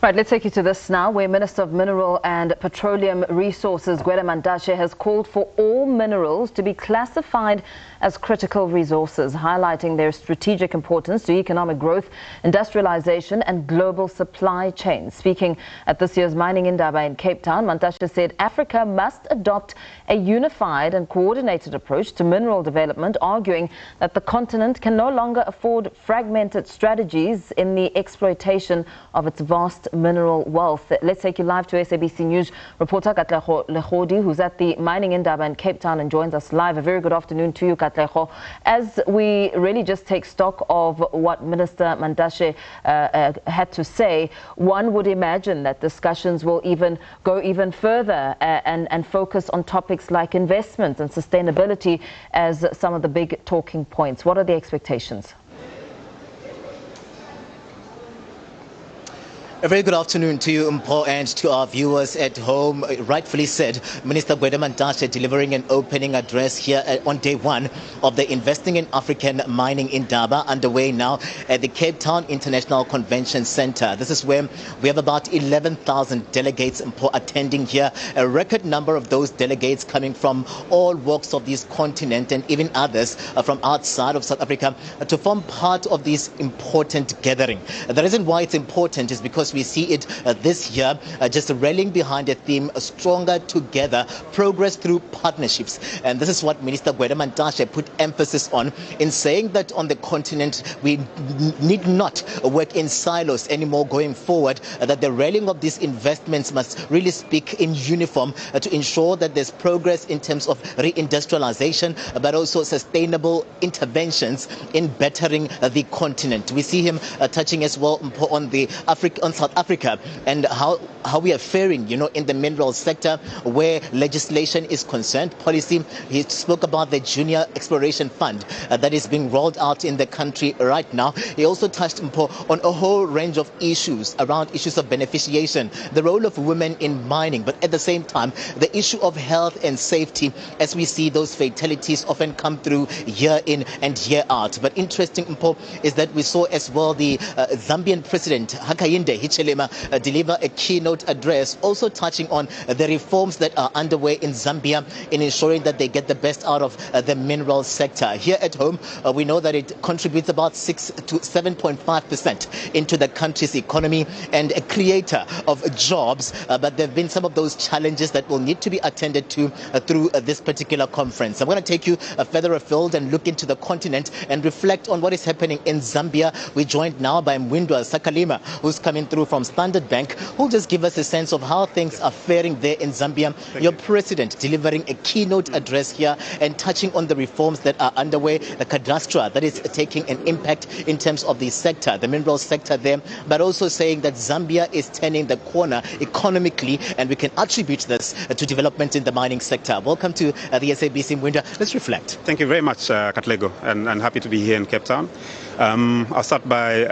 Right, let's take you to this now, where Minister of Mineral and Petroleum Resources, Mwindwa Siakalima, has called for all minerals to be classified as critical resources, highlighting their strategic importance to economic growth, industrialization and global supply chains. Speaking at this year's Mining Indaba in Cape Town, Siakalima said Africa must adopt a unified and coordinated approach to mineral development, arguing that the continent can no longer afford fragmented strategies in the exploitation of its vast mineral wealth. Let's take you live to SABC News reporter Katlego, who's at the Mining Indaba in Cape Town and joins us live. A very good afternoon to you, Katlego. As we really just take stock of what Minister Siakalima had to say, one would imagine that discussions will go even further and focus on topics like investment and sustainability as some of the big talking points. What are the expectations? A very good afternoon to you, Mpo, and to our viewers at home. Rightfully said, Minister Mwindwa Siakalima delivering an opening address here on day one of the Investing in African Mining Indaba, underway now at the Cape Town International Convention Center. This is where we have about 11,000 delegates, Mpo, attending here. A record number of those delegates coming from all walks of this continent and even others from outside of South Africa to form part of this important gathering. The reason why it's important is because we see it this year just rallying behind a theme, stronger together, progress through partnerships. And this is what Minister Mwindwa Siakalima put emphasis on in saying that on the continent we need not work in silos anymore going forward, that the rallying of these investments must really speak in uniform to ensure that there's progress in terms of reindustrialization, but also sustainable interventions in bettering the continent. We see him touching as well on South Africa and how we are faring, in the mineral sector where legislation is concerned, policy. He spoke about the Junior Exploration Fund that is being rolled out in the country right now. He also touched on a whole range of issues around issues of beneficiation, the role of women in mining, but at the same time, the issue of health and safety, as we see those fatalities often come through year in and year out. But interesting, is that we saw as well the Zambian President Hakainde Hichilema deliver a keynote address, also touching on the reforms that are underway in Zambia in ensuring that they get the best out of the mineral sector. Here at home, we know that it contributes about 6 to 7.5% into the country's economy and a creator of jobs. But there have been some of those challenges that will need to be attended to through this particular conference. I'm going to take you further afield and look into the continent and reflect on what is happening in Zambia. We're joined now by Mwindwa Siakalima, who's coming through from Stanbic Bank, who'll just give us a sense of how things are faring there in Zambia. Your president delivering a keynote address here and touching on the reforms that are underway, the cadastre that is taking an impact in terms of the sector, the mineral sector there, but also saying that Zambia is turning the corner economically and we can attribute this to development in the mining sector. Welcome to the SABC, Mwindwa. Let's reflect. Thank you very much, Katlego, and happy to be here in Cape Town. I'll start by,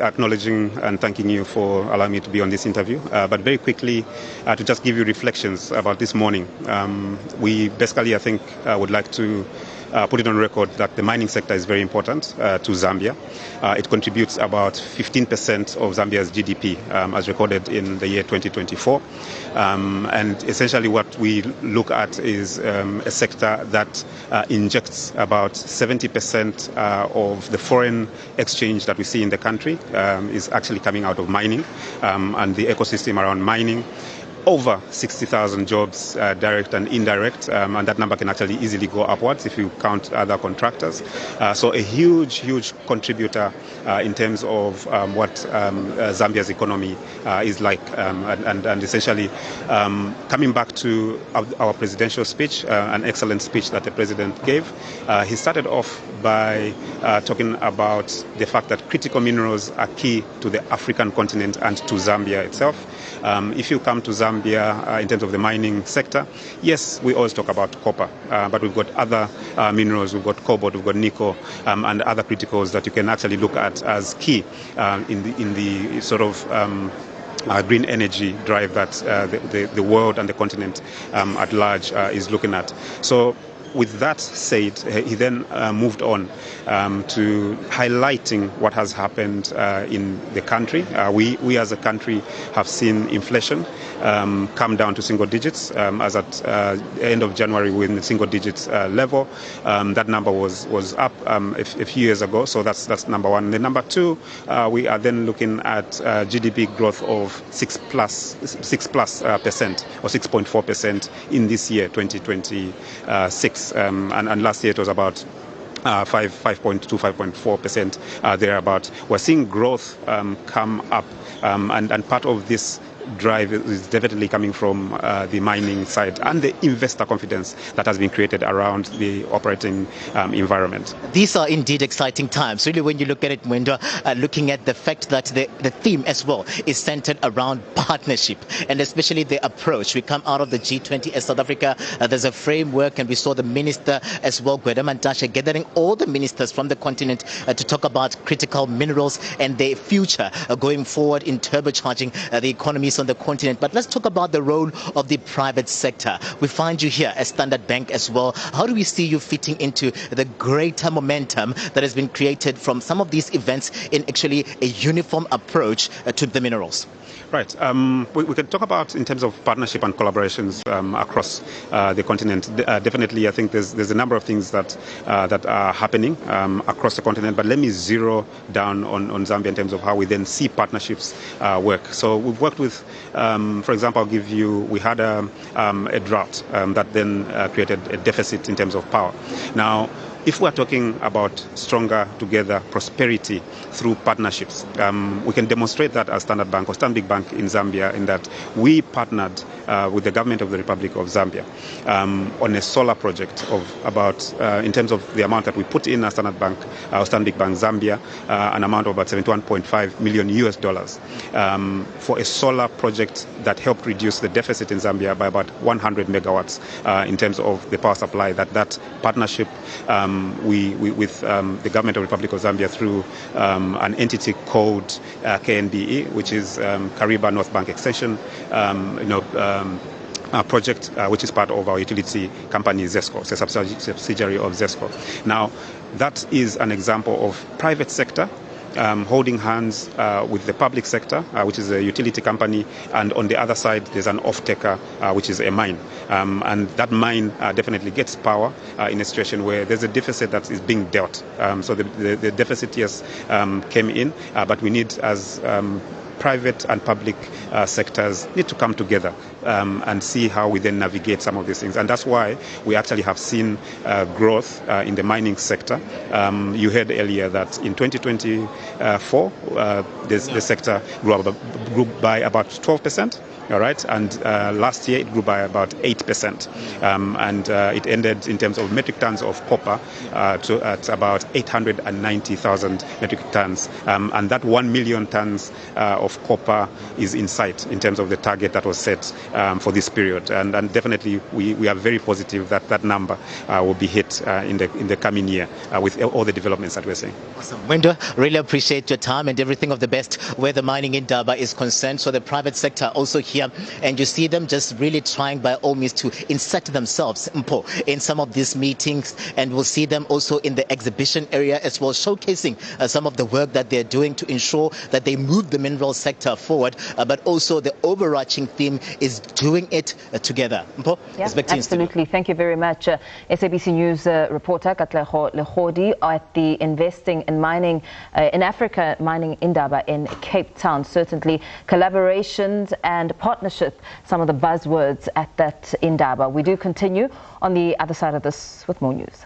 acknowledging and thanking you for allowing me to be on this interview. But very quickly, to just give you reflections about this morning. We basically, would like to put it on record that the mining sector is very important to Zambia. It contributes about 15% of Zambia's GDP as recorded in the year 2024. And essentially what we look at is a sector that injects about 70% of the foreign exchange that we see in the country is actually coming out of mining and the ecosystem around mining. Over 60,000 jobs, direct and indirect, and that number can actually easily go upwards if you count other contractors. So a huge contributor in terms of what Zambia's economy is like. And essentially, coming back to our presidential speech, an excellent speech that the president gave, he started off by talking about the fact that critical minerals are key to the African continent and to Zambia itself. If you come to Zambia in terms of the mining sector, yes, we always talk about copper, but we've got other minerals, we've got cobalt, we've got nickel, and other criticals that you can actually look at as key in the sort of green energy drive that the world and the continent at large is looking at. So with that said, he then moved on to highlighting what has happened in the country. We as a country have seen inflation come down to single digits. As at end of January, we're in the single digits level. That number was up a few years ago, so that's number one. And then number two, we are then looking at GDP growth of 6+ percent or 6.4% in this year, 2026, and last year it was about 5.2, 5.4% thereabout. We're seeing growth come up, and part of this drive is definitely coming from the mining side and the investor confidence that has been created around the operating environment. These are indeed exciting times, really, when you look at it, Mwindwa, looking at the fact that the theme as well is centered around partnership, and especially the approach. We come out of the G20 as South Africa, there's a framework, and we saw the minister as well, Gwede Mantashe, gathering all the ministers from the continent to talk about critical minerals and their future going forward in turbocharging the economies on the continent. But let's talk about the role of the private sector. We find you here at Standard Bank as well. How do we see you fitting into the greater momentum that has been created from some of these events in actually a uniform approach to the minerals? Right. We can talk about in terms of partnership and collaborations across the continent. Definitely, I think there's a number of things that are happening across the continent. But let me zero down on Zambia in terms of how we then see partnerships work. So we've worked with, for example, we had a drought that then created a deficit in terms of power. Now, if we're talking about stronger together prosperity through partnerships, we can demonstrate that as Standard Bank or Stanbic Bank in Zambia, in that we partnered with the government of the Republic of Zambia on a solar project of about, in terms of the amount that we put in as Standard Bank or Stanbic Bank Zambia, an amount of about $71.5 million for a solar project that helped reduce the deficit in Zambia by about 100 megawatts in terms of the power supply. That partnership with the government of the Republic of Zambia through an entity called KNBE, which is Kariba North Bank Extension, project, which is part of our utility company ZESCO. It's a subsidiary of ZESCO. Now, that is an example of private sector holding hands with the public sector, which is a utility company, and on the other side there's an off-taker, which is a mine. And that mine definitely gets power in a situation where there's a deficit that is being dealt. So the deficit, yes, came in, but we need, as private and public sectors need to come together and see how we then navigate some of these things. And that's why we actually have seen growth in the mining sector. You heard earlier that in 2024, the sector grew by about 12%. All right, and last year it grew by about 8%, and it ended in terms of metric tons of copper at about 890,000 metric tons, and that 1 million tons of copper is in sight in terms of the target that was set for this period, and definitely we are very positive that that number will be hit in the coming year with all the developments that we're seeing. Awesome. Mwindwa, really appreciate your time and everything of the best where the Mining Indaba is concerned. So the private sector also here, and you see them just really trying by all means to insert themselves in some of these meetings, and we'll see them also in the exhibition area as well, showcasing some of the work that they're doing to ensure that they move the mineral sector forward, but also the overarching theme is doing it together. Yeah, absolutely. Thank you very much. SABC News reporter Katleho Lehodi at the Investing in Mining in Africa Mining Indaba in Cape Town. Certainly collaborations and partnership, some of the buzzwords at that Indaba. We do continue on the other side of this with more news.